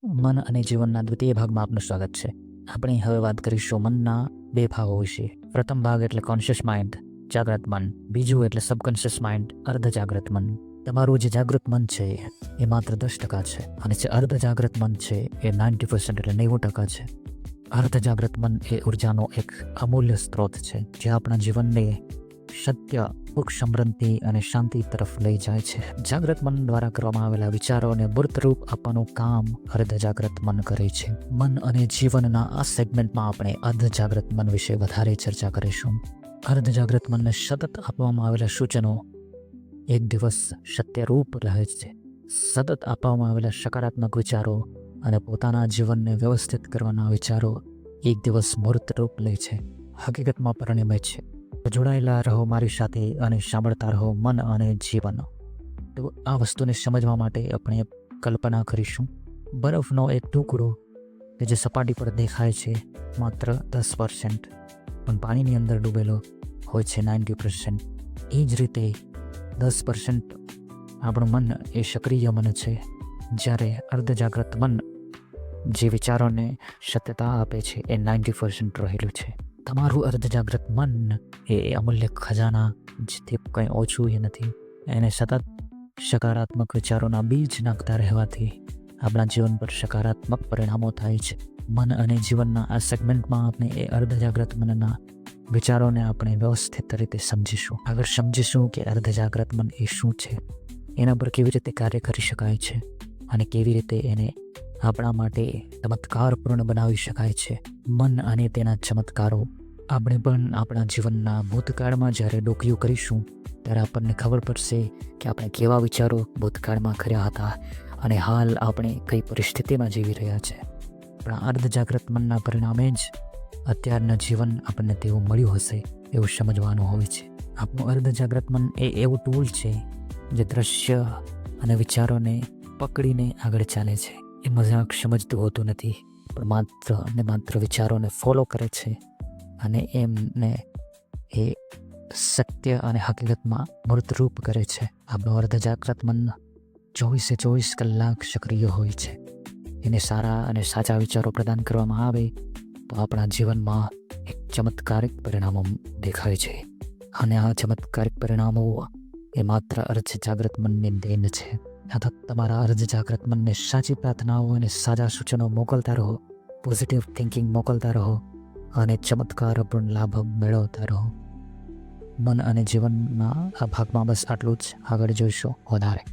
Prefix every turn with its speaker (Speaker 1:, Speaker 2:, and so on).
Speaker 1: મન અને જીવનના દ્વિતીય ભાગમાં આપનું સ્વાગત છે. આપણે હવે વાત કરીશું મનના બે ભાગો વિશે. પ્રથમ ભાગ એટલે કોન્શિયસ માઇન્ડ, જાગ્રત મન. બીજું એટલે સબકોન્શિયસ માઇન્ડ, અર્ધ જાગ્રત મન. તમારું જે જાગૃત મન છે એ માત્ર 10% છે અને જે અર્ધ જાગ્રત મન છે એ 90% એટલે 90% છે. અર્ધ જાગ્રત મન એ ઉર્જાનો એક અમૂલ્ય સ્ત્રોત છે જે આપણા જીવનને સત્ય, સુખ, સમૃદ્ધિ અને શાંતિ તરફ લઈ જાય છે. જાગ્રત મન દ્વારા કરવામાં આવેલા વિચારોને મૂર્ત રૂપ આપવાનું કામ અર્ધ જાગ્રત મન કરે છે. મન અને જીવનના આ સેગમેન્ટમાં આપણે અર્ધ જાગ્રત મન વિશે વધારે ચર્ચા કરીશું. અર્ધ જાગ્રત મનને સતત આપવામાં આવેલા સૂચનો એક દિવસ સત્યરૂપ રહે છે. સતત આપવામાં આવેલા સકારાત્મક વિચારો અને પોતાના જીવનને વ્યવસ્થિત કરવાના વિચારો એક દિવસ મૂર્ત રૂપ લે છે, હકીકતમાં પરિણમે છે. જોડાયેલા રહો મારી સાથે અને સાંભળતા રહો મન અને જીવન. તો આ વસ્તુને સમજવા માટે આપણે કલ્પના કરીશું. બરફનો એક ટુકડો કે જે સપાટી પર દેખાય છે માત્ર 10%, પણ પાણીની અંદર ડૂબેલો હોય છે 90%. એ જ રીતે 10% આપણું મન એ સક્રિય મન છે, જ્યારે અર્ધ જાગ્રત મન જે વિચારોને સત્યતા આપે છે એ 90% રહેલું છે. તમારું અર્ધ જાગ્રત મન એ અમૂલ્ય ખજાના જેથી કંઈ ઓછું એ નથી. એને સતત સકારાત્મક વિચારોના બીજ નાખતા રહેવાથી આપણા જીવન પર સકારાત્મક પરિણામો થાય છે. મન અને જીવનના આ સેગમેન્ટમાં આપણે એ અર્ધ જાગ્રત મનના વિચારોને આપણે વ્યવસ્થિત રીતે સમજીશું. આગળ સમજીશું કે અર્ધ જાગ્રત મન એ શું છે, એના પર કેવી રીતે કાર્ય કરી શકાય છે અને કેવી રીતે એને આપણા માટે ચમત્કારપૂર્ણ બનાવી શકાય છે. મન અને તેના ચમત્કારો આપણે પણ આપણા જીવનના ભૂતકાળમાં જ્યારે ડોકિયું કરીશું ત્યારે આપણને ખબર પડશે કે આપણે કેવા વિચારો ભૂતકાળમાં કર્યા હતા અને હાલ આપણે કઈ પરિસ્થિતિમાં જીવી રહ્યા છે. આપણા અર્ધ જાગ્રત મનના પરિણામે જ અત્યારના જીવન આપણને તેવું મળ્યું હશે એવું સમજવાનું હોય છે. આપણું અર્ધ જાગ્રત મન એ એવું ટૂલ છે જે દ્રશ્ય અને વિચારોને પકડીને આગળ ચાલે છે. એ મજાક સમજતું હોતું નથી, પણ માત્ર વિચારોને ફોલો કરે છે અને એમને એ સત્ય અને હકીકતમાં મૂર્તરૂપ કરે છે. આપણું અર્ધ જાગ્રત મન 24/24 કલાક સક્રિય હોય છે. એને સારા અને સાચા વિચારો પ્રદાન કરવામાં આવે તો આપણા જીવનમાં એક ચમત્કારિક પરિણામો દેખાય છે. અને આ ચમત્કારિક પરિણામો એ માત્ર અર્ધ જાગ્રત મનની દેન છે. સતત તમારા અર્ધ જાગ્રત મનને સાચી પ્રાર્થનાઓ અને સાચા સૂચનો મોકલતા રહો, પોઝિટિવ થિંકિંગ મોકલતા રહો અને ચમત્કારપૂર્ણ લાભ મેળવતા રહો. મન અને જીવનના આ ભાગમાં બસ આટલું જ. આગળ જોઈશું વધારે.